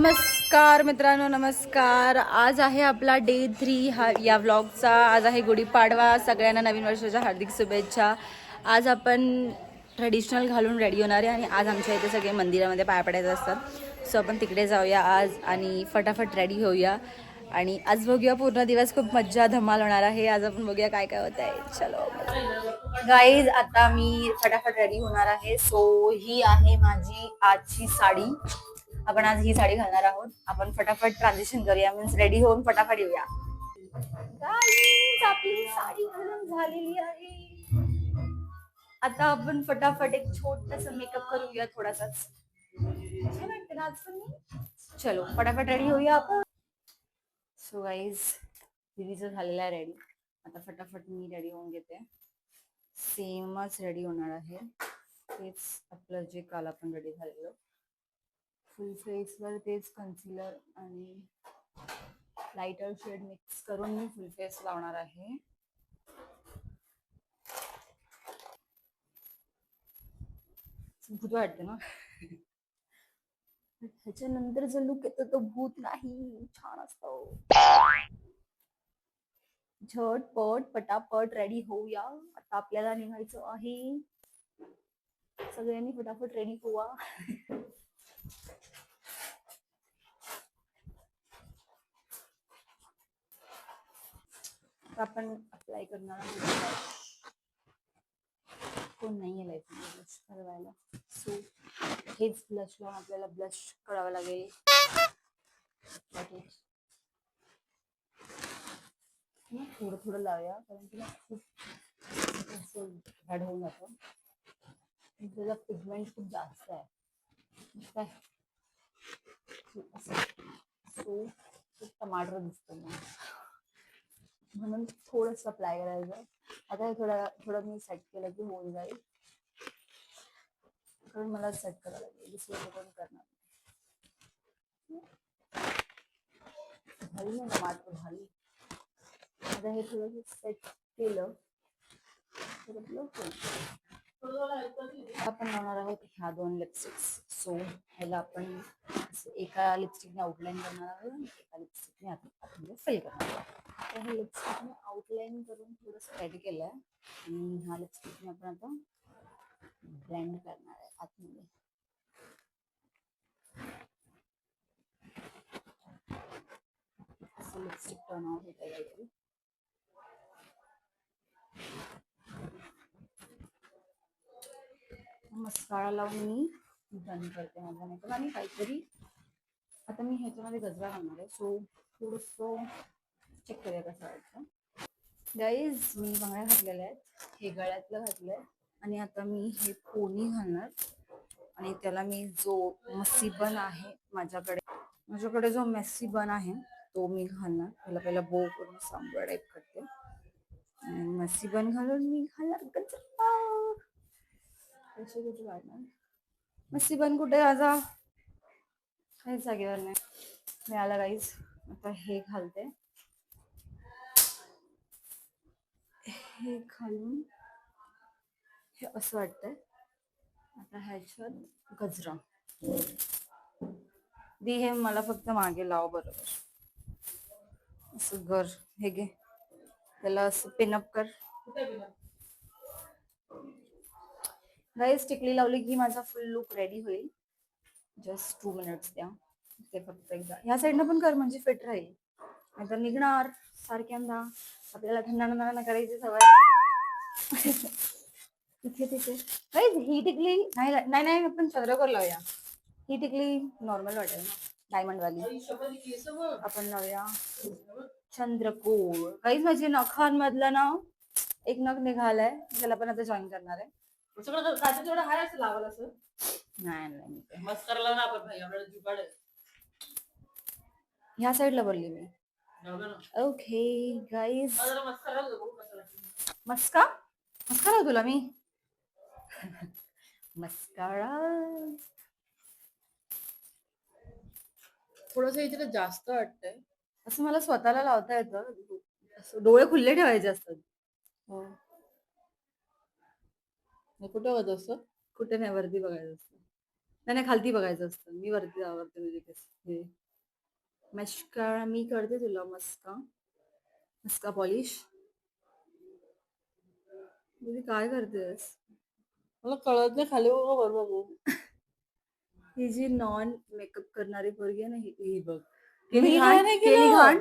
नमस्कार मित्रांनो, नमस्कार. आज आहे आपला डे 3 या व्लॉगचा. आज आहे गुढीपाडवा. सगळ्यांना नवीन वर्षाच्या हार्दिक शुभेच्छा. आज आपण ट्रेडिशनल घालून रेडी होणार आहे आणि आज आमच्या इथे सगळे मंदिरामध्ये पाया पडायचे असतात. सो आपण तिकडे जाऊया आज आणि फटाफट रेडी होऊया. आणि आज बघूया, पूर्ण दिवस खूप मज्जा धमाल होणार आहे. आज आपण बघूया काय काय होत आहे. चलो गाईज, आता मी फटाफट रेडी होणार आहे. सो ही आहे माझी आजची साडी. आपण आज ही साडी घालणार आहोत. आपण फटाफट ट्रान्झिशन करूया, मीन्स रेडी होऊन फटाफट येऊया. गाईज, आपली साडी घालून झालेली आहे. आता आपण फटाफट एक छोटासा मेकअप करूया, थोडासाच. छान वाटतं ना आज पण मी. चलो फटाफट रेडी होऊया आपण. सो गाईज, दीदीचं झालेलं आहे रेडी. आता फटाफट मी रेडी होऊन घेते. सेमच रेडी होणार आहे, तेच आपलं जे काल आपण रेडी झालेलं. फुल फेसवर तेच कन्सिलर आणि लाइटर शेड मिक्स करून मी फुल फेस लावणार आहे. भूत वाटते ना. ह्याच्यानंतर जो लुक येतो तो भूत नाही, छान असतो. झटपट पटापट रेडी होऊया. आता आपल्याला निघायचं आहे. सगळ्यांनी फटाफट रेडी होवा. आपण अप्लाय करणार आहोत. कोण नाहीये लाईफ ब्लश करायला. सो हेच ब्लश लावून आपल्याला ब्लश करावं लागेल. थोडं थोडं लावूया, कारण की खूप हार्ड होऊन जातं. त्याचा पिगमेंट खूप जास्त आहे काय. सो टमाटर दिसतो म्हणून थोडंसं अप्लाय करायचं. आता हे थोडं मी सेट केलं की होऊन जाईल, कारण मला सेट करायला लागेल, दुसरं कोण करणार भारी ना टमाटर भारी. आता हे थोडं सेट केलं तर आपलं आपण लावणार आहोत ह्या 2 लिपस्टिक्स. सो ह्याला आपण एका लिपस्टिकने आउटलाईन करणार आहोत आणि एका लिपस्टिकने आतमध्ये फिल करणार आहोत. तर हे लिपस्टिकने आउटलाईन करून थोडं स्प्रेड केलं आहे आणि ह्या लिपस्टिकने आपण आता ब्लेंड करणार आहे आतमध्ये. असं लिपस्टिक टर्न आउट होत आहे काहीतरी. मस्कारा लावून मी डन करते माझा मेकअप. आणि काहीतरी आता मी ह्याच्यामध्ये गजरा घालणार आहे. सो थोडंसं चेक करूया कसं वाटतं. गाईज, मी बांगड्या घातलेल्या आहेत, हे गळ्यातलं घातलंय आणि आता मी हे पोनी घालणार. आणि त्याला मी जो मस्सी बन आहे माझ्याकडे जो मेस्सी बन आहे तो मी घालणार. त्याला पहिला बो करून सांबर टाईप करते आणि मस्सी बन घालून मी घालणार गजरा. कसे कुठे काढणार मस्सी बन? कुठे माझा? काहीच जागेवर नाही मिळाला गाईज. आता हे घालते, हे घालून हे असं वाटतंय. आता ह्याच्यात गजरा दे. हे मला फक्त मागे लाव बरोबर. असं घर हे घे, त्याला असं पिनअप कर. गाईस, टिकली लावली की माझा फुल लुक रेडी होईल. जस्ट 2 मिनिट्स द्या. ते फक्त एकदा ह्या साईडनं पण कर, म्हणजे फिट राहील. नाहीतर निघणार सारख्यांदा. आपल्याला थंड करायची सवय. तिथे ही टिकली नाही नाही, आपण चंद्रकोर लावूया. ही टिकली नॉर्मल वाटेल ना, डायमंड वाली. आपण लावूया चंद्रकोर. काहीच माझे नखांमधलं ना एक नख निघालाय, त्याला पण आता जॉईन करणार आहे. नाही ह्या साईडला बोलली मी. ओके गाईज, मस्कारा तुला मी मस्कारा थोडस इथे जास्त वाटतंय. असं मला स्वतःला लावता येतं. असं डोळे खुले ठेवायचे असतात. हो, कुठे होत असं? कुठे नाही, वरती बघायचं असतं. त्याने खालती बघायचं असतं, मी वरती आवडते तुझे केस. हे मस्कारा मी करते तुला मस्का पॉलिश. तुझी काय करतेस? मला कळत नाही खाली बघ वर बघू. ही जी नॉन मेकअप करणारी पोरगी आहे ना, ही बघ मी काय नाही केली केलं. घाण.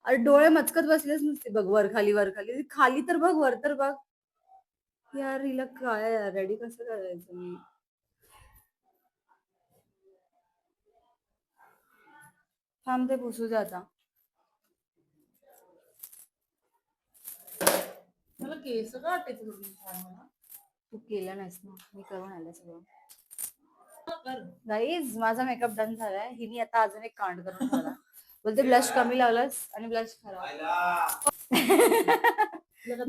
अरे डोळे मचकत बसलेच नसते बघ, वर खाली खाली तर बघ, वर तर बघ. यार हिला काय यार, रेडी कसं करायचं मी? थांब ते पुसू दे आता. मला केस का वाटायचं मला. तू केलं नाहीस ना, मी करून आले सगळं. कर. गाईज माझा मेकअप डन झालाय. हिने आता अजून एक कांड करून ठेवला. बोलते ब्लश कमी लावलास आणि ब्लश खराब.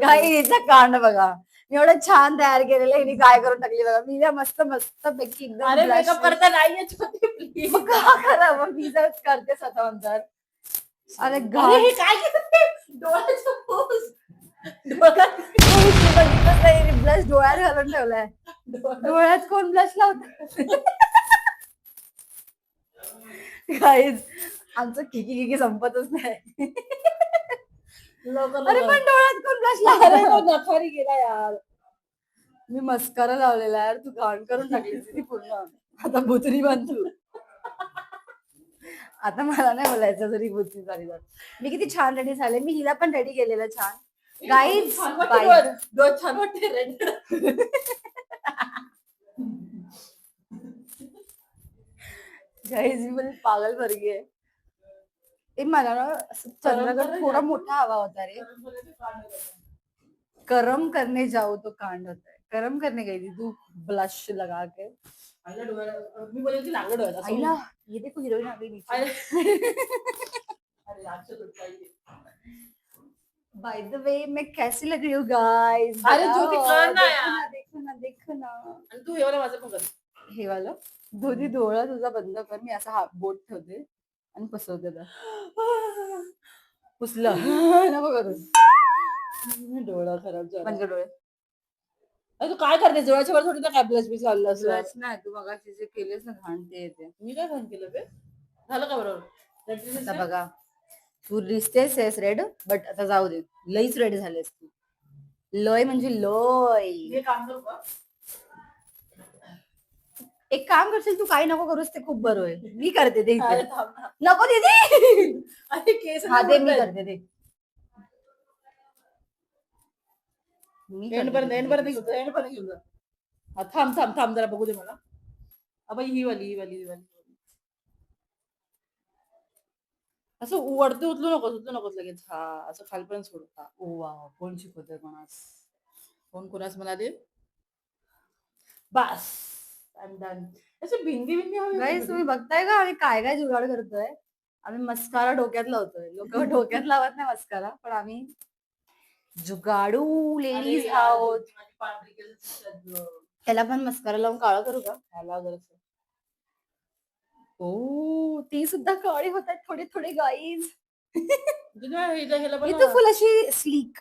गाई हिचा कांड बघा. मी एवढं छान तयार केलेलं, हिने काय करून टाकली बघा. मी ना मस्त मस्त पैकी एकदम अरे blush मेकअप करता नाही येत होती, please. मग का खरं मग मी जर करते स्वतः. अरे अरे हे काय केलं ते? डोळ्याचं पोस. डोळ्यात ब्लश डोळ्यात घालून ठेवलाय. डोळ्यात कोण ब्लश लावत? गाईज आमचं किकी संपतच नाही. अरे पण डोळ्यात कोण ब्लश लावलं? नखारी गेला यार. मी मस्कारा लावलेला यार, तू घाण करून टाकली ती पूर्ण. आता भुतरी बन तू. आता मला नाही बोलायचं जरी भुतरी झाली तर. मी किती छान रेडी झाले, मी हिला पण रेडी केलेलं छान. गाईज डोळ्यात छान वाटते रेड. गाईज मी पण पागल भरगी आहे. ए मला ना चंद्रगड थोडा मोठा हवा होता रे. करम करने जाओ तो कांड होता है. करम करने गई थी तू ब्लश लगा के. आईला डोळ्यात मी बोलले की लागलं डोळ्यात. आईला ये देखो हीरोइन आ गई नीचे. अरे लास्ट काही. बाय द वे मैं कैसी लग रही हूँ गाइस? अरे ज्योती कर ना यार. देखो ना. आणि तू हे वाला माझं पण कर. हे वाला धोती डोळा तुझा बंद कर, मी असा हा बोट ठेवते आणि पसरवते त्याला. पुसलं नको करू. डोळा खराब झाला. बंद कर डोळे. अरे तू काय करते? डोळ्याच्या वर थोडी ना काय ब्लश बीच लावलं असं. ब्लश नाही, तू मगाशी जे केलेस ना घाण ते येते. मी काय घाण केलं बे? झालं का बरोबर? आता बघा तू दिसतेस आहेस रेड, बट आता जाऊ दे, लईच रेड झालेस तू. लय म्हणजे लय. हे काम करू का? एक काम करशील तू, काही नको करूस, ते खूप बरं होईल. मी करते ते इथे. अरे थांब ना. नको दीदी. अरे केस हा ते मी करते ते. एंड पर्यंत घेऊन जा. हा थांब थांब थांब जरा बघू दे मला. अबा ही वाली. असं वरती उचलू नकोस लगेच. हा असं खालपर्यंत सोड. हा ओ वाव, कोण शिकवतंय कोणास? कोण कोणास म्हणाले? बस आय एम डन. असे बिंदी हवी. गाईस तुम्ही बघताय का आम्ही काय काय जुगाड करतोय? आम्ही मस्कारा डोक्यात लावतोय. लोक डोक्यात लावत नाही मस्कारा, पण आम्ही जुगाडू लेडीज आहोत. त्याला पण मस्कारा लावून काळा करू का? ओ ती सुद्धा काळी होत आहेत थोडे थोडे गाईज. तू फुल अशी स्लीक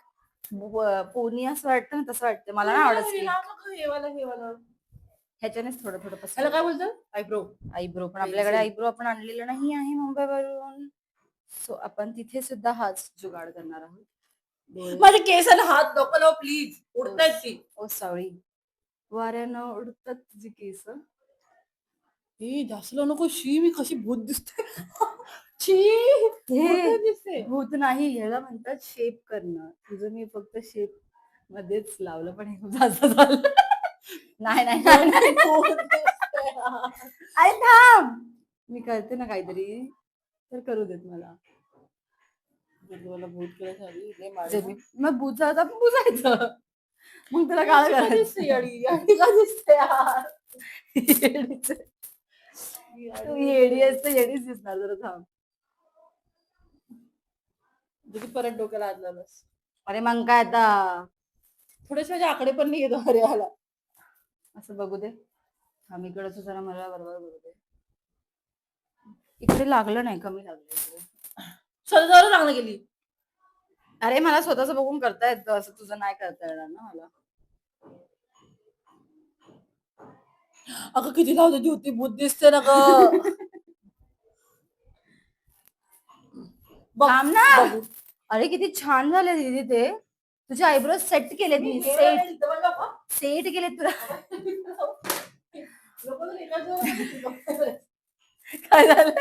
पोनी असं वाटतं ना, तसं वाटतं मला ना आवडत स्लीक. ह्याच्यानेच थोडं थोडं त्याला काय बोलतात? आयब्रो. पण आपल्याकडे आयब्रो आपण आणलेलं नाही आहे मुंबईवरून, सो आपण तिथे सुद्धा हाच जुगाड करणार आहोत. माझे केसाला हात नको लाव प्लीज. उडतायत ती. ओ सॉरी, वाऱ्यानं उडतात तुझी केस. जास्त नको. शी मी कशी भूत दिसते. भूत नाही, ह्याला म्हणतात शेप करणं. तुझं मी फक्त शेप मध्येच लावलं, पण हे खूप जास्त झालं. नाही अरे थांब, मी करते ना काहीतरी, तर करू देत मला. भूत केलं मग भूत झालं तर बुजायचं. मग तुला काय करायचं? तू येडी आहेस तर येडीच दिसणार. जरा थांब. परत डोक्याला हात लावलास. अरे मग काय आता, थोडेसे माझे आकडे पण नाही येतो. अरे आला असं बघू दे. आम्ही इकडचं जरा मला बरोबर बघू दे. इकडे लागलं नाही, कमी लागलं इकडे. स्वतःवर चांगलं गेली. अरे मला स्वतःच बघून करता येतं, असं तुझं नाही करता येणार ना मला. अगं किती लावते ज्योती, भूत दिसते ना ग. बघ, थांब ना. बघू. अरे किती छान झाले दीदी ते. तुझे आयब्रो सेट केलेत मी. सेट केलेत तुला. काय झालं?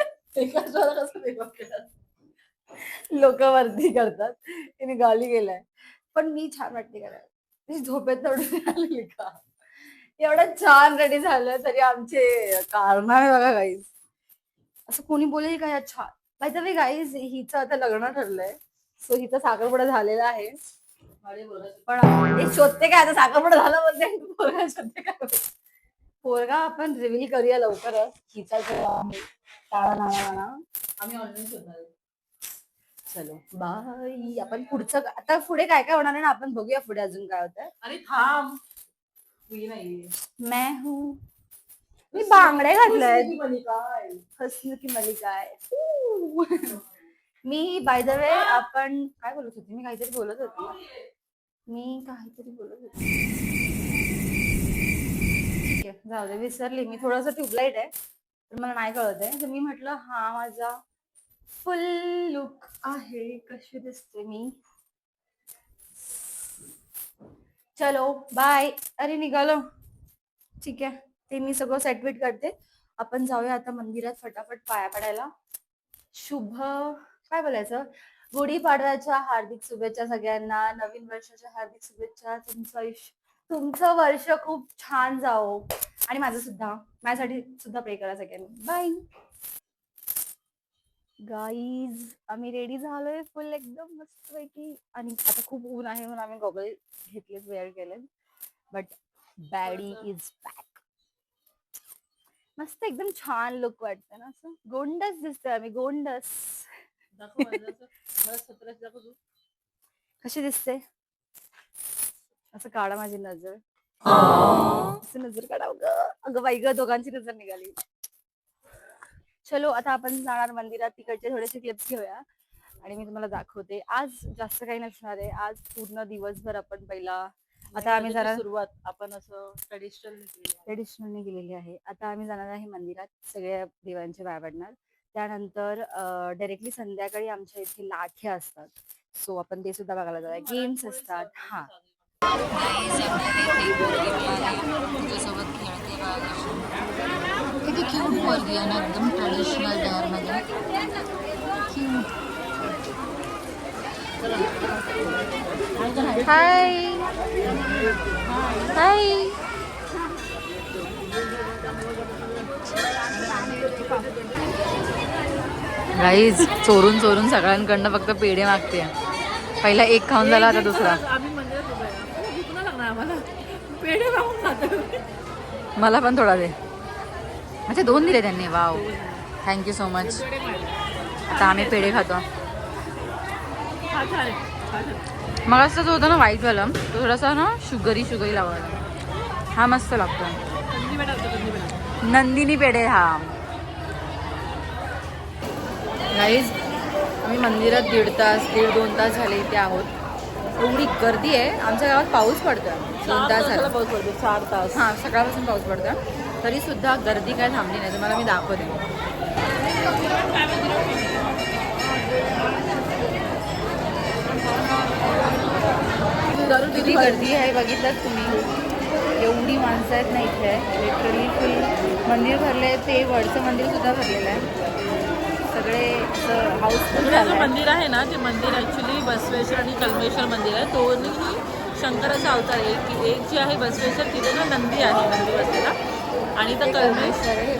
लोक वरती करतात. तिने गाली गेलाय. पण मी छान वाटते करायला. ती झोपेत उठून आलेली का? एवढं छान रेडी झालं तरी आमचे कारनामे बघा गाईज. असं कोणी बोलेल का या छान. बाय द वे गाईज, हिचं आता लग्न ठरलंय. सो हिचा साखरपुडा झालेला आहे. पण हे शोधते काय आता, साखरपुडा झाला बोलते. पोरगा शोधते काय? पोरगा आपण रिव्हील करूया लवकरच. हिचा जो आहे काळा नावा. आम्ही ऑनलाईन शोधणार आहे. चलो बाय. आपण पुढचं आता पुढे काय काय होणार आहे ना, आपण बघूया पुढे अजून काय होतंय. अरे थांब, मी नाही. मैं हूँ. मी बांगड्या घातल्यात. काय हसनु की मलिका आहे. मी बाय द वे, आपण काय बोलत होती? मी काहीतरी बोलत होती. ठीक आहे, जाऊ दे, विसरली मी. थोडंसं ट्यूबलाईट आहे तर मला नाही कळत आहे. तर मी म्हटलं हा माझा फुल लुक आहे. कशी दिसते मी? चलो बाय. अरे निघालो. ठीक आहे, ते मी सगळं सेटवेट करते. आपण जाऊया आता मंदिरात फटाफट पाया पडायला. शुभ काय बोलायचं, गुढीपाडव्याच्या हार्दिक शुभेच्छा सगळ्यांना. नवीन वर्षाच्या हार्दिक शुभेच्छा. तुमचं वर्ष खूप छान जाओ आणि माझं सुद्धा. माझ्यासाठी सुद्धा प्रे करा सगळ्यांनी. Bye guys. आम्ही रेडी झालोय फुल एकदम मस्त पैकी. आणि आता खूप ऊन आहे म्हणून आम्ही गॉगल घेतलेत, वेअर केले. But buddy is back. मस्त एकदम छान लुक वाटतं ना. असं गोंडस दिसतोय आम्ही. गोंडस. कशी दिसते? असं काढा माझी नजर. असं नजर काढावं ग. अगं बाई ग, दोघांची नजर निघाली. चलो आता आपण जाणार मंदिरात. तिकडचे थोडेसे क्लिप्स घेऊया आणि मी तुम्हाला दाखवते. आज जास्त काही नसणार आहे. आज पूर्ण दिवसभर आपण पहिला, आता आम्ही जरा सुरुवात आपण असं ट्रेडिशनलने केलेली आहे. आता आम्ही जाणार आहे मंदिरात, सगळ्या देवांचे पाया पडणार. त्यानंतर डायरेक्टली संध्याकाळी आमच्या इथे लाठ्या असतात. सो आपण ते सुद्धा बघायला जाऊया. गेम्स असतात. हा तुझ्यासोबत खेळते बघा. किती क्यूट पोरगी आहे ना, एकदम ट्रेडिशनल वेअर मध्ये. हाय हाय. गाईज, चोरून चोरून सगळ्यांकडनं फक्त पेढे मागते. पहिला एक खाऊन झाला, आता दुसरा. आम्ही मंदिरात उभे आहे. भूक नाही लागणार आम्हाला. पेढे मागून खातो. मला पण थोडा दे. अच्छा, 2 दिले त्यांनी. Wow, thank you so much. आता आम्ही पेढे खातो. मग असं जो होता ना व्हाईटवाला, तो थोडासा ना शुगरी लावायला. हा मस्त लागतो. नंदिनी पेढे. हा गाईज, आम्ही मंदिरात 1.5 तास झाले इथे आहोत. एवढी गर्दी आहे. आमच्या गावात पाऊस पडतोय. 2 तास झाला पाऊस पडतो. 4 तास. हा, सकाळपासून पाऊस पडतोय. तरी सुद्धा गर्दी काय थांबली नाही. तुम्हाला मी दाखवते. किती गर्दी आहे बघितलं तुम्ही. एवढी माणसं आहेत ना इथे. लिटरली फुल मंदिर भरले. ते वरचं मंदिर सुद्धा भरलेलं आहे. सगळे हाऊसफुल झालं. मंदिर आहे ना, ते मंदिर ऍक्च्युली बसवेश्वर आणि कल्मेश्वर मंदिर आहे. दोन्ही शंकराचा अवतार आहे. की एक जे आहे बसवेश्वर, तिथे ना नंदी आहे, नंदी बसलेला. आणि तर कल्मेश्वर हे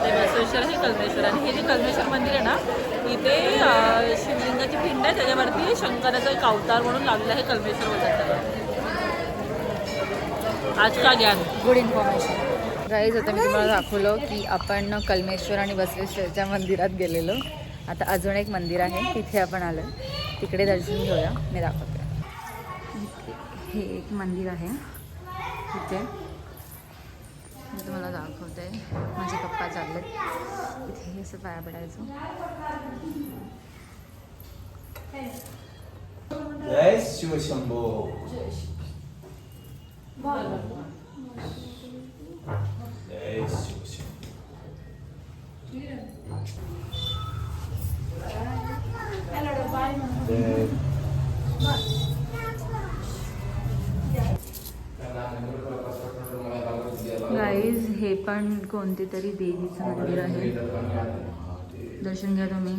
ते बसवेश्वर हे कल्मेश्वर. आणि हे जे कल्मेश्वर मंदिर आहे ना, इथे शिवलिंगाची पिंड आहे. त्याच्यावरती शंकराचा एक अवतार म्हणून लावलेला आहे. कल्मेश्वर बोलतात. आज का ज्ञान. Good information. गाईज, आता मी तुम्हाला दाखवलं की आपण कल्मेश्वर आणि बसवेश्वरच्या मंदिरात गेलेलो. आता अजून एक मंदिर आहे, तिथे आपण आलो. तिकडे दर्शन घेऊया. मी दाखवते. हे एक मंदिर आहे तिथे. मी तुम्हाला दाखवते. माझे पप्पा चाललेत इथे असं पाया पडायचं. जय शिवशंभो. गाईज हे पण कोणते तरी देवीचं मंदिर आहे, दर्शन घ्या तुम्ही.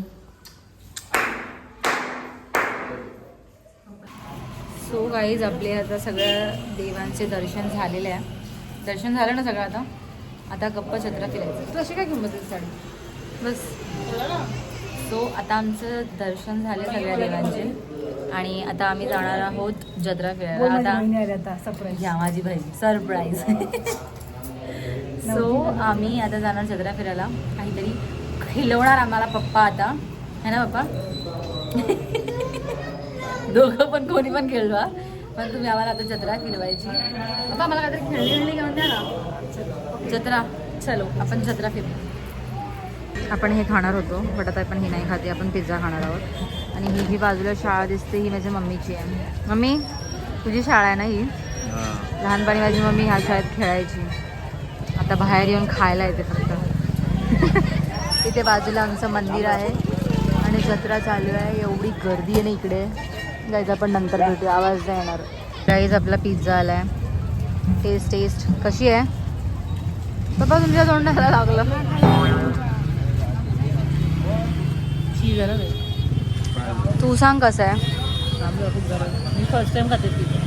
सो गाईज आपले आता सगळ्या देवांचे दर्शन झालेले आहे. दर्शन झालं ना सगळं. आता गप्पा छत्रा फिरायचं. तू अशी काय किंमत आहे साडी बस. सो आता आमचं दर्शन झाले सगळ्या देवांचे आणि आता आम्ही जाणार आहोत जत्रा फिरायला. आता घ्या माझी बहीण सरप्राईज. सो आम्ही आता जाणार जत्रा फिरायला. काहीतरी खिलवणार आम्हाला पप्पा आता, है ना पप्पा? दोघं पण कोणी पण खेळवा, पण तुम्ही आम्हाला आता जत्रा फिरवायची. पप्पा मला काहीतरी खेळणी घेऊन द्या ना. जत्रा चलो आपण जत्रा फिरू. आपण हे खाणार होतो बट आता आपण हे नाही खाते, आपण पिझ्झा खाणार आहोत. आणि ही बाजूला शाळा दिसते, ही माझ्या मम्मीची आहे. मम्मी तुझी शाळा आहे ना ही? लहानपणी माझी मम्मी ह्या शाळेत खेळायची, आता बाहेर येऊन खायला येते फक्त. इथे बाजूला आमचं मंदिर आहे आणि जत्रा चालू आहे. एवढी गर्दी आहे ना इकडे. गाईज आपण नंतर भेटू, आवाज नाही येणार. गाईज आपला पिझ्झा आला आहे. टेस्ट कशी आहे पप्पा? तुमच्या तोंडाला लागलं. तू सांग कसं आहे? मी फर्स्ट टाइम खाते पिझ्झा.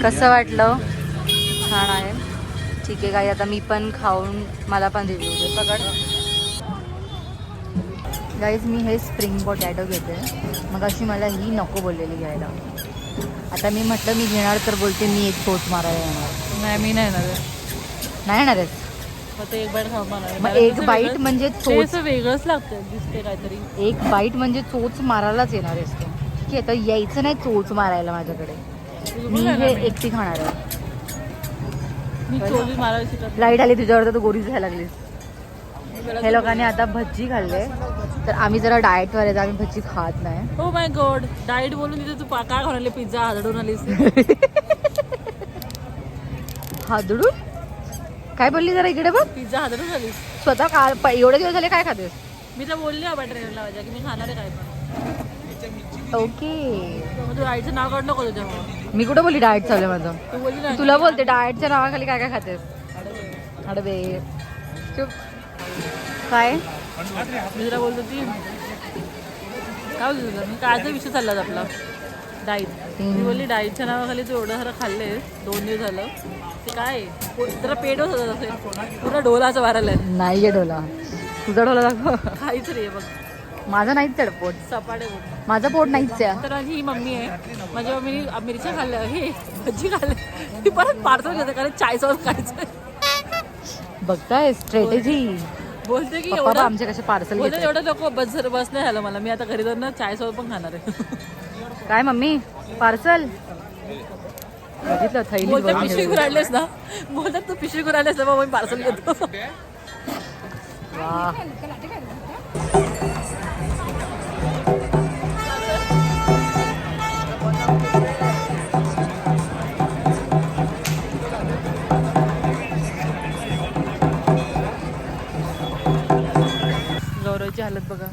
कसं वाटलं? छान आहे. ठीक आहे गाई, आता मी पण खाऊन मला पण रिव्ह्यू दे. पकड गाईज, मी हे स्प्रिंग पोटॅटो घेते. मग अशी मला ही नको बोललेली घ्यायला. आता मी म्हटलं मी घेणार तर बोलते मी एक चोच मारायला येणार. नाही मी नाही येणार. नाही येणार आहेस? फक्त एक बाईट खाऊ मला. मग एक बाईट म्हणजे चोच वेगळंच लागतं दिसते काहीतरी. एक बाईट म्हणजे चोच मारायलाच येणार आहेस तू? ठीक आहे, तर यायचं नाही चोच मारायला माझ्याकडे. मी हे एकटी खाणार आहे. मी चोली मारायला शिकत. लाईट आली तुझ्यावर तर तू गोरीच व्हायला लागलीस. हे लोकांनी आता भज्जी खाल्ले, तर आम्ही जरा डाएटवर आहे, आम्ही भज्जी खात नाही. हो माय गॉड, डाएट बोलून तिथे तू काय खाऊन आली? पिझ्झा हादडून आलीस. हादडून काय बोलली? जरा इकडे बघ. पिझ्झा हादडून आलीस. स्वतः एवढे दिवस झाले काय खातेस? मी तर बोलली बाबा ट्रेनरला माझ्या की मी खाणार आहे काय पण. ओके, मग तू डाएटचं नाव काढ नको तुझ्यामुळे. मी कुठं बोलली डाएट चालू आहे माझं? तू बोलली ना. तुला बोलते डाएटच्या नावाखाली काय काय खातेस? अडबे चुप. काय मी तुला बोलतो ती काय बोलतो तुला मी कायचा विषय चालला आपला डाईट. मी बोलली डाईटच्या नावाखाली तू एवढं खरं खाल्लेस 2 दिवस झालं ते काय जरा पेटच होतं असेल पूर्ण डोलाचं वारायला नाहीये डोला. तुझा डोला दाखव. काहीच रे बघ. माझं नाहीच आहे पोट. सपाटे बोट. माझं पोट नाहीच आहे. तर माझी ही मम्मी आहे. माझ्या मम्मीने मिरच्या खाल्ल्या हे भजी खाल्ले ती परत पार्सल घेते कारण 40 वर्ष खायचं. बघताय स्ट्रॅटेजी. बोलते की पप्पा एवढं आमचे कसे पार्सल बोलते घेतात. एवढं लोक बस नाही झालं मला. मी आता घरी जाऊन 40 वर्ष पण खाणार आहे. काय मम्मी पार्सल बघितलं थैली बोलते पिशवी कुराडलेस ना. बोलतात तू पिशवी कुराडलेस ना मग मी पार्सल घेतो. वा. गौरवची हालत बघा.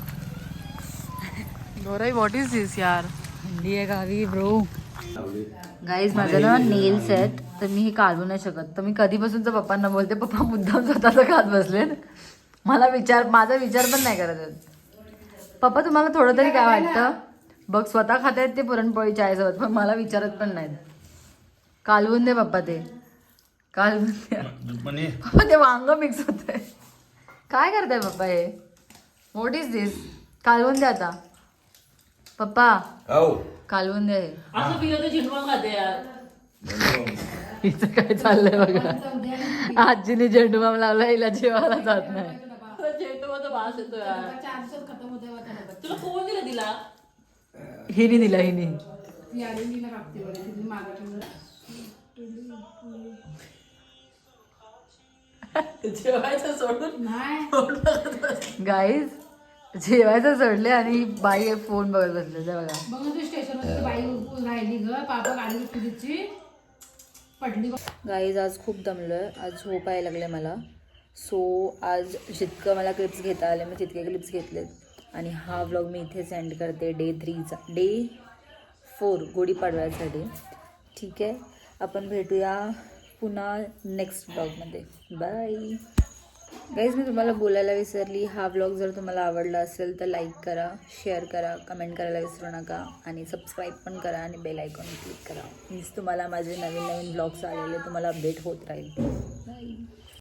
गौरव व्हॉट इज दिस यार. थंडी आहे गावी ब्रो. गाईज माझं ना नेल्स आहेत तर मी हे काढू नाही शकत. तर मी कधीपासूनच पप्पांना बोलते पप्पा मुद्दाम स्वतःचं खात बसले. माझा विचार पण नाही करत आहेत. पप्पा तुम्हाला थोडं तरी काय वाटतं बघ स्वतः खात आहेत ते पुरणपोळी चायसोबत, पण मला विचारत पण नाहीत. कालवून दे पप्पा, ते कालवून द्या पप्पा. ते वांग मिक्स होत आहे. काय करताय पप्पा हे? व्हॉट इज दिस? कालवून द्या आता पप्पा. कालवून दे. असं पिलं तर झिंगवा खाते यार. हिचं काय चाललंय बघा. आजीने झेंडूबाम लावला, हिला जेवायला जात नाही. झेंडूबाचा वास येतो यार. तुला कोण दिला? हिने दिला. हिने जेवायचं सोडून गाईज जेवायचं सोडले आणि बाई फोन बघत बसले ते बघा. बघ तू स्टेशनवर बाई राहिली ग पापा गाडी तुझी पडली. गाईज आज खूप दमलोय, आज झोप यायला लागले मला. सो आज जितकं मला क्लिप्स घेता आले मी तितके क्लिप्स घेतलेत आणि हा व्लॉग मी इथेच एंड करते. डे 4 गुढीपाडव्याचा डे. ठीक आहे, आपण भेटूया पुन्हा नेक्स्ट व्लॉगमध्ये. Bye guys. मी तुम्हाला बोलायला विसरली, हा व्लॉग जर तुम्हाला आवडला असेल तर लाईक करा, शेअर करा, कमेंट करायला विसरू नका आणि सबस्क्राईब पण करा आणि बेल आयकॉन क्लिक करा. मीच तुम्हाला माझे नवीन नवीन व्लॉग्स आलेले तुम्हाला अपडेट होत राहील. बाय.